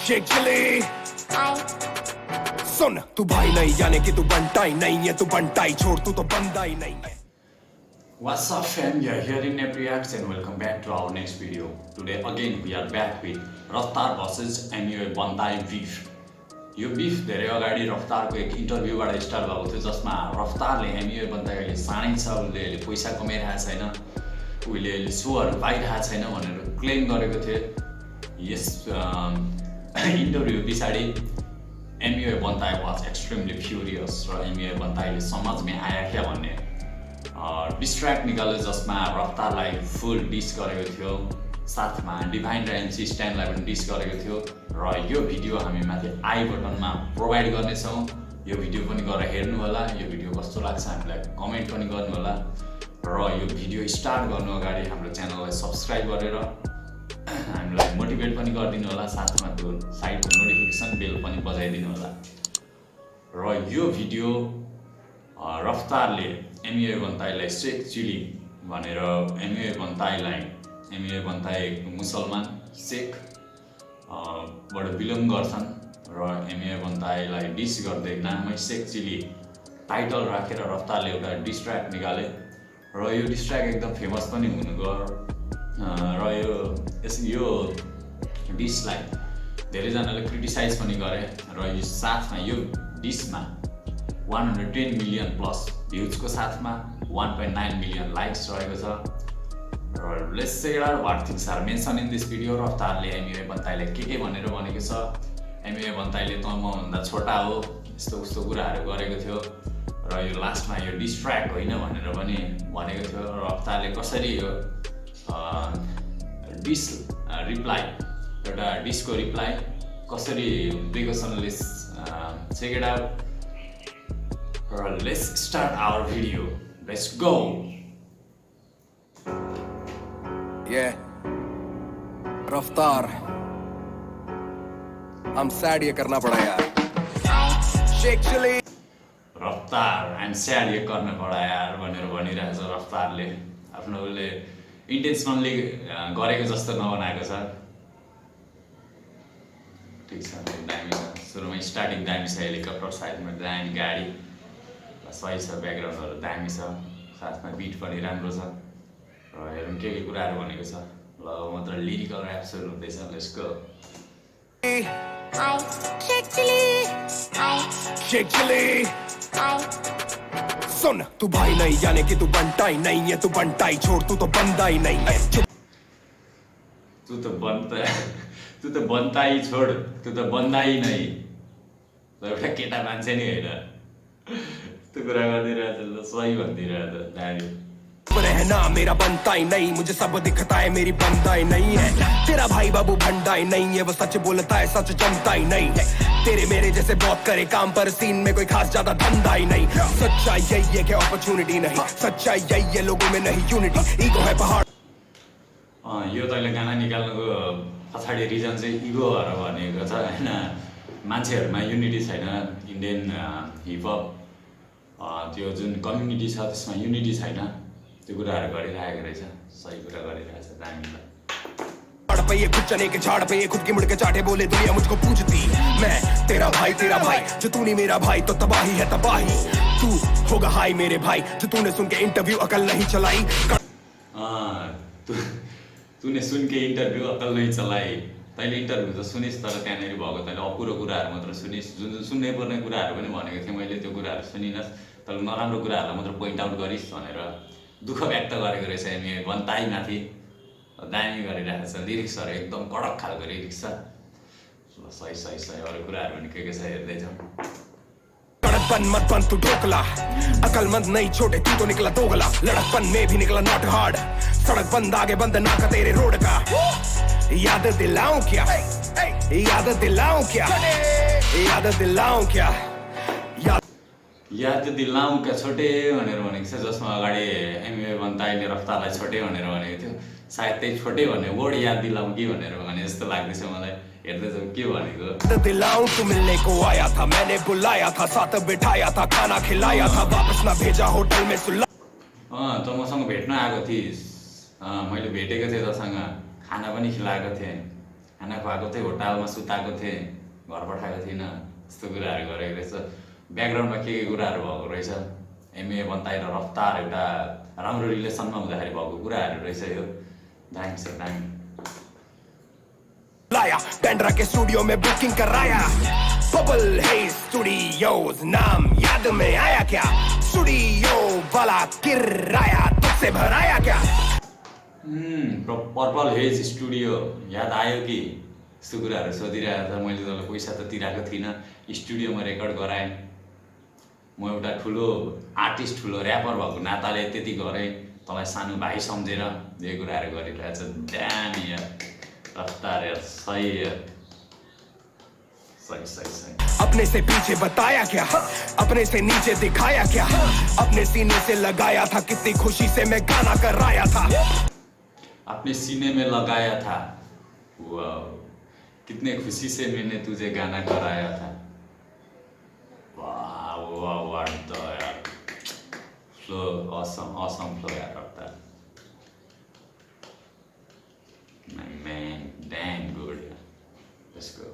Sheikh chilli सुन तू भाई नहीं यानी कि तू बनता ही नहीं है, तू बनता ही छोड़, तू तो बंदा ही नहीं है। What's up fam, you're here in Reacts and welcome back to our next video. Today again we are back with Raftaar vs MUA Bantai beef. यो बिफ धेरै अगाडि रफ्तारको एक इन्टरभ्यूबाट स्टार्ट भएको थियो जसमा रफ्तारले MUA बन्ताले सानै छ, उसले अहिले पैसा कमाइरहेको छैन, उसले अहिले सोहरू पाइरहेको छैन भनेर क्लेम गरेको थियो। यस इन्टरभ्यू पछाडि MUA बन्ताई वाज एक्सट्रिमली फ्युरियस र MUA बन्ताईले समझमै आया क्या भन्ने डिस्ट्र्याक्ट निकाल्यो जसमा रफ्तारलाई फुल डिस गरेको थियो, साथमा डिभाइन र MC स्ट्यान्डलाई पनि डिस गरेको थियो र यो भिडियो हामी माथि आई बटनमा प्रोभाइड गर्नेछौँ। यो भिडियो पनि गएर हेर्नु होला, यो भिडियो कस्तो लाग्छ हामीलाई कमेन्ट पनि गर्नु होला र यो भिडियो स्टार्ट गर्नु अगाडि हाम्रो च्यानललाई सब्स्क्राइब गरेर हामीलाई मोटिभेट पनि गरिदिनु होला, साथमा त्यो साइडको नोटिफिकेसन बेल पनि बजाइदिनु होला। र यो भिडियो रफ्तारले MUA बन्ताईलाई शेख चिली भनेर MUA बन्ताई मुसलमान शेख बाट बिलोङ गर्छन् र MUA बन्ताईलाई डिस गर्दै नाममै शेख चिली टाइटल राखेर रफ्तारले एउटा डिस्ट्र्याक्ट निकाले र यो डिस्ट्र्याक्ट एकदम फेमस पनि हुनु गयो र यो डिसलाई धेरैजनाले क्रिटिसाइज पनि गरे र यो साथमा यो डिसमा 110 मिलियन प्लस भ्युजको साथमा 1.9 मिलियन लाइक्स रहेको छ र let's check it out what things are mentioned in this video. रफ्तारले MUA बन्ताईले के भनेर भनेको छ, MUA बन्ताईले त मभन्दा छोटा हो यस्तो उस्तो कुराहरू गरेको थियो र यो लास्टमा यो डिस्ट्र्याक्ट होइन भनेर पनि भनेको थियो। रफ्तारले कसरी यो डिस रिप्लाई एउटा डिसको रिप्लाई कसरी दिएको छन्, लेट्स चेक इट आउट र let's start our video, let's go. Raftaar हम सैड ये करना पड़ा यार, शेख चिली रफ्तार एन्ड स्याड ये गर्न पडा यार भनेर भनिरहेछ। रफ्तारले आफ्नो उसले इन्टेन्सनली गरेको जस्तो नबनाएको छ। ठिक छ, दामी छ, सुरुमा स्टार्टिङ दामी छ, हेलिकप्टर साइडमा दामी गाडी सही छ, ब्याकग्राउन्डहरू दामी छ, साथमा बिट पनि राम्रो छ र हेरौँ के कुराहरू भनेको छ। ल मात्र लिरिकल ऱ्याप सुरु हुँदैछ, लेट्स गो। शेख चिली सुन तू भाई नहीं यानी कि तू बनता ही नहीं है, तू बनता ही छोड़, तू तो बंदा ही नहीं है। तू तो बनता ही छोड, तू तो बन्दा ही नहीं। एउटा केटा मान्छे नि होइन, त्यो कुरा गरिदिरहेछ, सही भनिदिरहेछ दामी। रहना मेरा बनता ही नहीं, मुझे सब दिखता है मेरी बंदा ही नहीं है। तेरा भाई बाबू भंडा ही नहीं है, वो सच बोलता है सच जमता ही नहीं है। तेरे मेरे जैसे बहुत करे काम पर सीन में कोई खास ज्यादा धंधा ही नहीं। सच्चाई यही है कि अपॉर्चुनिटी नहीं, सच्चाई यही है लोगों में नहीं यूनिटी, ईगो है पहाड़। यो तैँले गाना निकाल्नुको पछाडि रिजन चाहिँ इगो भएर भनेको छ होइन, मान्छेहरूमा युनिटी छैन। इन्डियन हिपहप त्यो जुन कम्युनिटी छ त्यसमा युनिटी छैन, त्यो कुराहरू गरिरहेको रहेछ, सही कुरा गरिरहेछ, दामी। पे ये खुद चने के झाड़ पे ये खुद की मुड़ के चाटे, बोले दुनिया मुझको पूछती मैं तेरा भाई जो तू नहीं मेरा भाई तो तबाही है तबाही। तू होगा हाई मेरे भाई जो तूने सुन के इंटरव्यू अकल नहीं चलाई। तूने सुन के इंटरव्यू अकल नहीं चलाई। तैँले इन्टरभ्यू त सुनिस् तर त्यहाँनिर भएको तैँले अपुरो कुराहरू मात्र सुनिस्, जुन जुन सुन्नै पर्ने कुराहरू पनि भनेको थिएँ मैले, त्यो कुराहरू सुनिनस्, तर नराम्रो कुराहरूलाई मात्र पोइन्ट आउट गरिस् भनेर दुःख व्यक्त गरेको रहेछ MUA बन्ताईमाथि। दामी गरिरहेको छ, लिरिक्सहरू एकदम कडक खालको लिरिक्स छ। सही अरू कुराहरू पनि के छ हेर्दैछौँ। लड़कपन मत बन तू ढोकला, अकलमंद नहीं छोटे तू तो निकला दोगला। लड़कपन में भी निकला नॉट हार्ड, सड़क बंद आगे बंद ना का तेरे रोड का। याद दिलाऊं क्या, याद दिलाऊं क्या, याद दिलाऊं क्या, याद दिलाऊं क्या छोटे भनेर भनेको छ, जसमा अगाडि MUA बन्ताईले रफ्तारलाई छोटे भनेर भनेको थियो। सायद त्यही छोटे भन्ने वर्ड याद दिलाऊं कि भनेर भने जस्तो लाग्दैछ मलाई, हेर्दैछौँ के भनेको। याद दिलाऊं तू मिलने को आया था, मैंने बुलाया था, साथ बिठाया था, खाना खिलाया था, वापस ना भेजा होटल में सुला। त मसँग भेट्न आएको थिइस्, मैले भेटेको थिएँ तसँग, खाना पनि खिलाएको थिएँ, खाना खुवाएको थिएँ, होटलमा सुताएको थिएँ, घर पठाएको थिइनँ, यस्तो कुराहरू गरेको रहेछ। ब्याकग्राउन्डमा के कुराहरू भएको रहेछ, एमए बन्ताई र रफ्तार एउटा राम्रो रिलेसनमा हुँदाखेरि भएको कुराहरू रहेछ यो। दामी छ, दामी। लाया बैंड्रा के स्टूडियो में बुकिंग कराया, बबल है स्टूडियोज, नाम याद में आया क्या? स्टूडियो वाला किराया तुझसे भराया क्या? पर्पल हेज स्टुडियो याद आयो कि? यस्तो कुराहरू सोधिरहेको छ। मैले तँलाई पैसा त तिरेको थिइनँ, स्टुडियोमा रेकर्ड गराएँ। म एउटा ठुलो आर्टिस्ट, ठुलो ऱ्यापर भएको नाताले त्यति गरेँ, तँलाई सानो भाइ सम्झेर यो कुराहरू गरिरहेछ। दामी यार, रफ्तार यार, सही यार, सही सही सही। अपने से पीछे बताया क्या, अपने से नीचे दिखाया क्या, अपने सीने से लगाया था, कितनी खुशी से मैं गाना कराया था। अपने सीने में लगाया था, वाह, कितने खुशी से मैंने तुझे गाना कराया था। वाह वाह वाह, तो यार फ्लो, ऑसम ऑसम फ्लो यार रफ्तार। Man, damn good यार, let's go।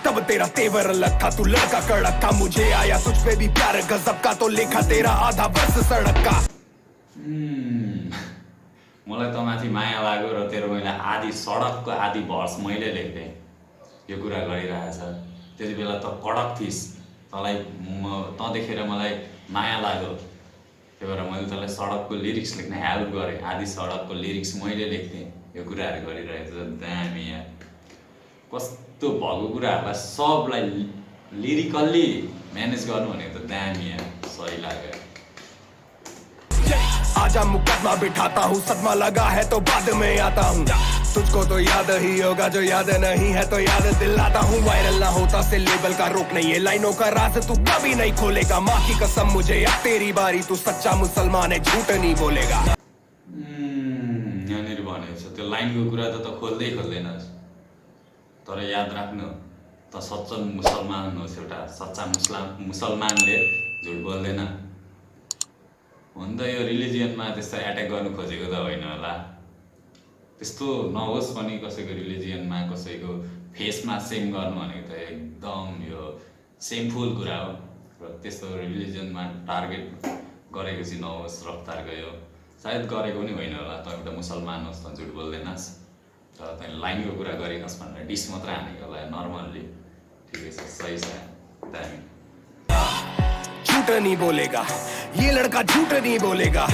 तब तेरा तेवर अलग था, तू लड़का कड़क था, मुझे आया तुझ पे भी प्यार गजब का, तो लिखा तेरा आधा वर्ष सड़क का। मलाई त माथि माया लाग्यो र तेरो मैले आधी सडकको आधी भर्स मैले लेख्थेँ। यो कुरा गरिरहेछ, त्यति बेला त कडक थिइस्, तँलाई त देखेर मलाई माया लाग्यो, त्यही भएर मैले तँलाई सडकको लिरिक्स लेख्न हेल्प गरेँ, आधी सडकको लिरिक्स मैले लेख्थेँ। यो कुराहरू गरिरहेछ, दामी यार। कस्तो भएको कुराहरूलाई सबलाई लिरिकल्ली म्यानेज गर्नु भनेको त दामी यार, सही लाग्यो। आजा मुकदमा बिठाता हूँ, सदमा लगा है तो बाद में आता हूँ, तुझको तो याद ही होगा, जो याद नहीं है तो याद दिलाता हूँ। वायरल ना होता से लेबल का रोक नहीं, ये लाइनों का राज तू कभी नहीं खोलेगा, माँ की कसम मुझे अब तेरी बारी, तू सच्चा मुसलमान है, झूठ नहीं बोलेगा। यहाँनिर भनेको छ त्यो लाइनको कुरा त खोल्दै खोल्दैनस्, तर याद राख्नु, त सच्चा मुसलमान होस्, एउटा सच्चा मुसलमानले झुट बोल्दैन। हुन त यो रिलिजियनमा त्यस्तो एट्याक गर्नु खोजेको त होइन होला, त्यस्तो नहोस् पनि कसैको रिलिजियनमा, कसैको फेसमा सेम गर्नु भनेको त एकदम यो सेमफुल कुरा हो, र त्यस्तो रिलिजियनमा टार्गेट गरेको चाहिँ नहोस् रफ्तारको। यो सायद गरेको पनि होइन होला, त एउटा मुसलमान होस् त झुट बोल्दैनस्, तर तैँले लाइनको कुरा गरिनस् भनेर डिस मात्र हानेको होला नर्मल्ली। ठिकै छ, सही छ, दामी। झूठ नहीं बोलेगा ये लड़का, झूठ नहीं बोलेगा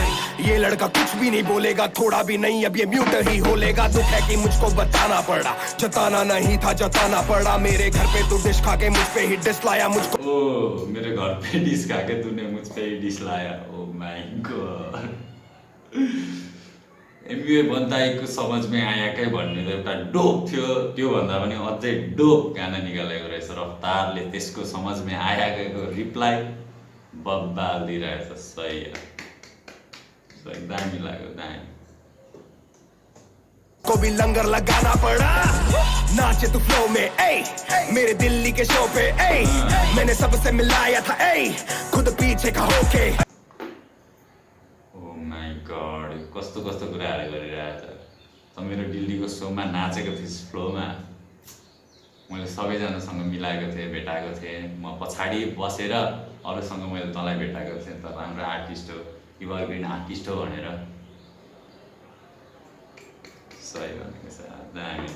ये लड़का, कुछ भी नहीं बोलेगा, थोड़ा भी नहीं, अब ये म्यूट ही होलेगा। दुख है कि मुझको बताना पड़ा, जताना नहीं था जताना पड़ा, मेरे घर पे तू डिश खा के मुझ पे ही डिस लाया मुझको। ओ मेरे घर पे डिश खा के तूने मुझ पे ही डिश लाया, ओ माय गॉड। एमबीए बन्ताईको समझमै आएकै भन्ने त एउटा डोप थियो, त्योभन्दा पनि अझै डोप गाना निकालेको रहेछ रफ्तारले, त्यसको समझमै आएकै रिप्लाई बब्बाल दिइरहेछ। सही सही, दामी लाग्यो, दामी। को भी लंगर लगाना पड़ा, नाचे तू फ्लो में, ए मेरे दिल्ली के शो पे, ए मैंने सबसे मिलाया था, ए खुद पीछे का होके। ओ माय गॉड, कस्तो कस्तो कुराहरू गरिरहेछ। त मेरो दिल्लीको सोमा नाचेको थिइस् फ्लोमा, मैले सबैजनासँग मिलाएको थिएँ, भेटाएको थिएँ, म पछाडि बसेर अरूसँग मैले तँलाई भेटाएको थिएँ, त राम्रो आर्टिस्ट हो, एभरग्रिन आर्टिस्ट हो भनेर। सही भनेको छ, दामी।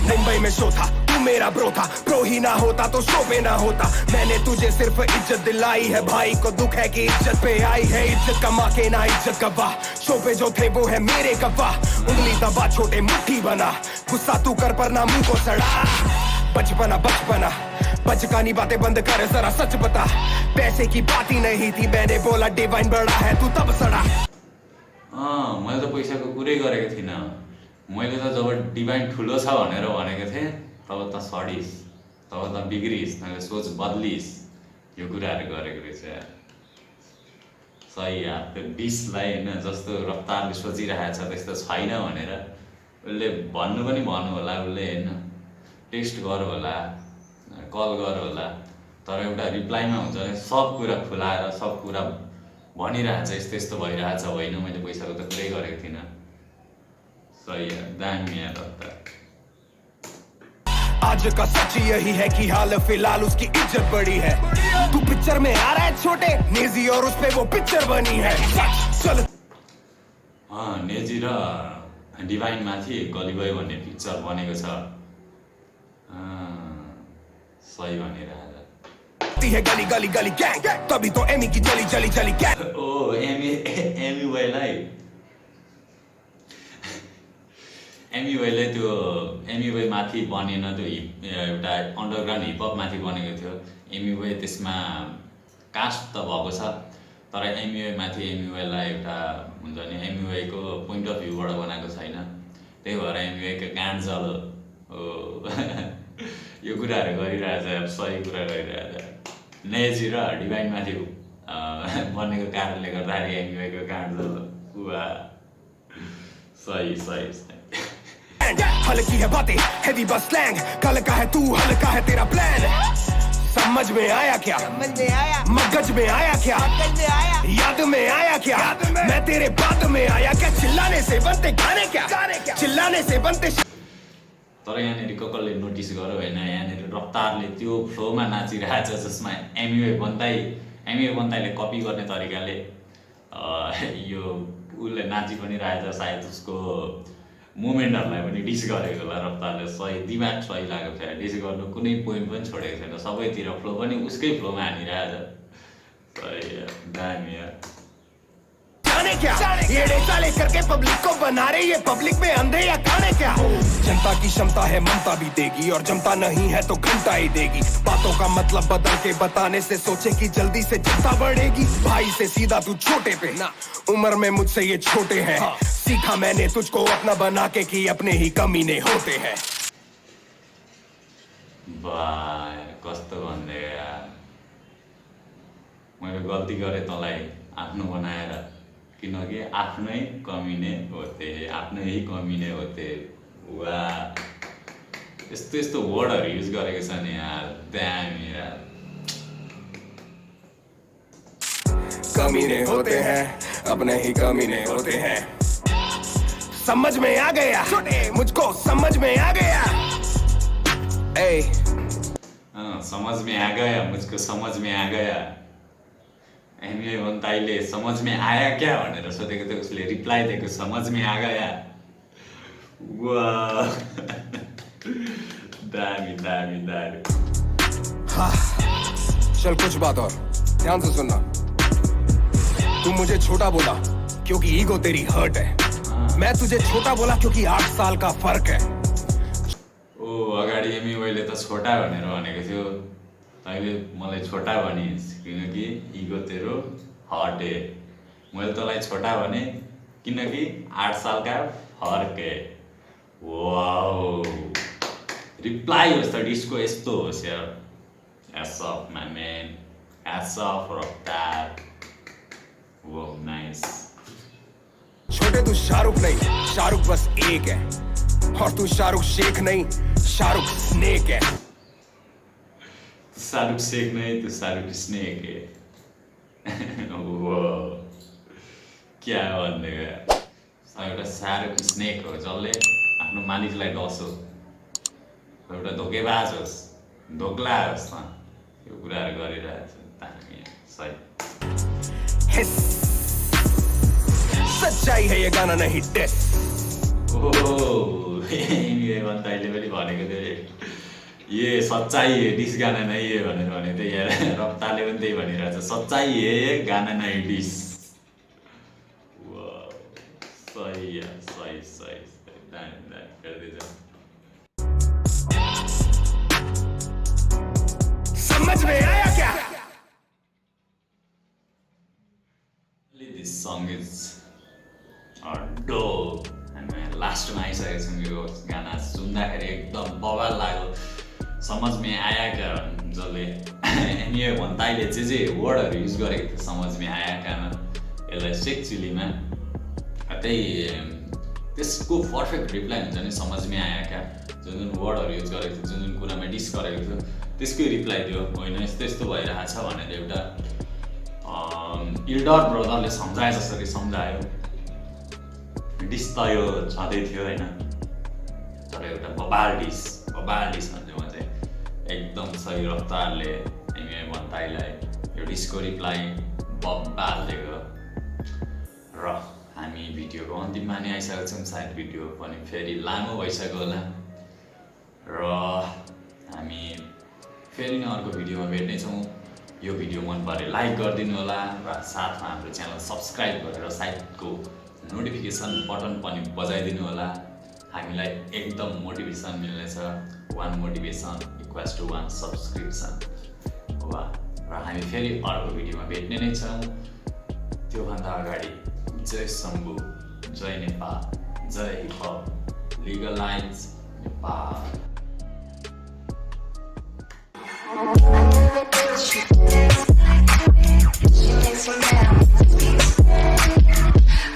मुंबई में शो था, तू मेरा ब्रो था, प्रो ही ना होता तो शो पे ना होता, मैंने तुझे सिर्फ इज्जत दिलाई है, भाई को दुख है कि इज्जत पे आई है, इज्जत कमा के ना इज्जत गवा, शो पे जो थे वो है मेरे गवाह, उंगली दबा छोटे मुट्ठी बना, गुस्सा तू कर पर ना मुंह को सड़ा, बचपना बचपना बचकानी बातें बंद कर, जरा सच बता, पैसे की बात ही नहीं थी, मैंने बोला डिवाइन बड़ा है तू तब सड़ा। मैले त पैसाको कुरै गरेको थिइनँ, मैले त जब डिभाइन ठुलो छ भनेर भनेको थिएँ तब त सडिस्, तब त बिग्रिस्, मैले सोच बदलिस्, यो कुराहरू गरेको रहेछ यार। सही यार, त्यो डिसलाई होइन जस्तो रफ्तारले सोचिरहेको छ त्यस्तो छैन भनेर उसले भन्नु पनि भन्नु होला, उसले होइन टेक्स्ट गर होला, कल गर होला, तर एउटा रिप्लाईमा हुन्छ नि सब कुरा खुलाएर सब कुरा भनिरहेछ, यस्तो यस्तो भइरहेछ, होइन मैले पैसाको त कुरै गरेको थिइनँ। सही है, दामी है रफ्तार। आज का सच यही है कि हाल फिलहाल उसकी इज्जत बड़ी है। तू पिक्चर में आ रहा है छोटे नेजी और उस पे वो पिक्चर बनी है। चल नेजी र डिभाइन माथि गली बोय भन्ने पिक्चर बनेको छ। सही भनिरहेछ। है गली गली गली गैंग तभी तो एमी की जली जली जली गैंग। ओ एमी बोयलाई एमी बोयले त्यो एमी बोय माथि बनेन, त्यो एउटा अन्डरग्राउन्ड हिपहप माथि बनेको थियो। एमी बोय त्यसमा कास्ट त भएको छ, तर एमी बोय माथि एमी बोयलाई एउटा हुन्छ नि एमी बोयको पोइन्ट अफ भ्यूबाट बनाएको छैन। त्यही भएर एमी बोयको गाँड जल यो कुराहरू गरिरहेछ, सही कुरा गरिरहेछ। नेजी र डिभाइन माथि बनेको कारणले गर्दाखेरि एमी बोयको गाँड जल पुरा सही सही सही। हल्की है बातें हैवी बस स्लैंग, कल का है तू हल्का है तेरा प्लान। समझ में आया क्या? समझ में आया। मगज में आया क्या? मगज में आया। याद में आया क्या? मैं तेरे बात में आया क्या? चिल्लाने से बनते गाने क्या? चिल्लाने से बनते। तर यहाँनिर कसले नोटिस गर्यो होइन, यहाँनिर रफ्तारले त्यो फ्लोमा नाचिरहेछ जसमा एमी बन्ताईले कपी गर्ने तरिकाले यो उसले नाची पनि रहेछ। सायद उसको मुभमेन्टहरूलाई पनि डिस गरेको होला रफ्तारले। सही दिमाग सही लागेको छ, डिस गर्नु कुनै पोइन्ट पनि छोडेको छैन, सबैतिर फ्लो पनि उसकै फ्लोमा हानिरहेछ। सही है, दामी है। जाने क्या येड़े चाले करके पब्लिक को बना रहे, ये पब्लिक में अंधे या काने क्या? जनता की क्षमता है ममता भी देगी, और जमता नहीं है तो घंटा ही देगी। बातों का मतलब बदल के बताने से सोचे कि जल्दी से जनता बढ़ेगी। भाई से सीधा तू छोटे पे ना, उम्र में मुझसे ये छोटे हैं। सीखा मैंने तुझको अपना बना के कि अपने ही कमीने होते हैं। वाह कस्तो भन्दै यार, मैले गल्ती गरेँ तँलाई आफ्नो बनाएर, किनकि आफ्नै कमिने होते, आफ्नै ही कमिने होते। वाह यस्तो यस्तो वर्डहरू युज गरेको छ नि यार, दामी यार। कमीने होते हैं अपने ही कमीने होते हैं। समझ में आ गया मुझको, समझ में आ गया। समझ में आ गया मुझको, समझ में आ गया। एमी बन्ताईले समझ में आया क्या भनेर सोधेको थियो, उसले रिप्लाई दिएको समझ में आ गया। वाह दामी दामी दामी। हाँ चल कुछ बात और ध्यान से सुनना। तू मुझे छोटा बोला क्योंकि ईगो तेरी हर्ट है। मैं तुझे छोटा बोला क्योंकि 8 साल का फर्क है। ओ अगाडि एमी बोयले त छोटा भनेर भनेको थियो, तैँले मलाई छोटा भनिस् किनकि इगो तेरो हट है। मैले तँलाई छोटा भने किनकि 8 साल का फर्क है। वाओ रिप्लाई होस् त डिस्को यस्तो होस् यार। Hats off my man, hats off रफ्तार। वो नाइस। छोटे तू शाहरुख नहीं, शाहरुख बस एक है, और तू शाहरुख शेख नहीं, शाहरुख स्नेक है। शाहरुख शेख नहीं, तू शाहरुख स्नेक है। वो क्या भन्ने एउटा शाहरुख स्नेक हो जसले आफ्नो मालिकलाई डसो, एउटा धोकेबाज होस्, धोक्ला होस् न, यो कुराहरू गरिरहेछ। दामी सही। सच्चाई है ये गाना नहीं टेस। ओह एमी बन्ताईले पनि भनेको थियो ये सच्चाई है डिस गाना नहीं है भनेर भनेको थियो यार। रफ्तारले पनि त्यही भनिरहेछ, सच्चाई है गाना नहीं डिस। वाह सही है, सही सही सही। दामी दामी गर्दै जाऊ। समझ में आया क्या? This song is dope and लास्टमा आइसकेको छौँ। यो गाना सुन्दाखेरि एकदम बवाल लाग्यो। समझ में आया क्या जसले एमी बन्ताईले जे वर्डहरू युज गरेको थियो समझ में आया क्या, यसलाई सेक चिलीमा त्यही त्यसको पर्फेक्ट रिप्लाई हुन्छ नि समझ में आया क्या। जुन जुन वर्डहरू युज गरेको थियो, जुन जुन कुरामा डिस गरेको थियो त्यसकै रिप्लाई दियो, होइन यस्तो यस्तो भइरहेछ भनेर एउटा इल्डर ब्रदरले सम्झाए जसरी सम्झायो। डिस त यो छँदै थियो होइन, तर एउटा बबाल डिस भन्छु म चाहिँ। एकदम सही रफ्तारले एमए बन्ताईलाई यो डिसको रिप्लाई बबाल दिएको र हामी भिडियोको अन्तिममा नै आइसकेको छौँ। सायद भिडियो पनि फेरि लामो भइसक्यो होला र हामी फेरि नै अर्को भिडियोमा भेट्नेछौँ। यो भिडियो मन परे लाइक गरिदिनु होला र साथमा हाम्रो च्यानल सब्सक्राइब गरेर साइडको नोटिफिकेसन बटन पनि बजाइदिनु होला। हामीलाई एकदम मोटिभेसन मिल्नेछ। 1 मोटिभेसन इक्वल्स टु 1 सब्सक्रिप्सन। वा र हामी फेरि अर्को भिडियोमा भेट्ने नै छौँ। त्योभन्दा अगाडि जय शम्भु, जय नेपाल, जय hip hop, legalise Nepal.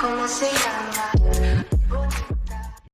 ¿Cómo se llama?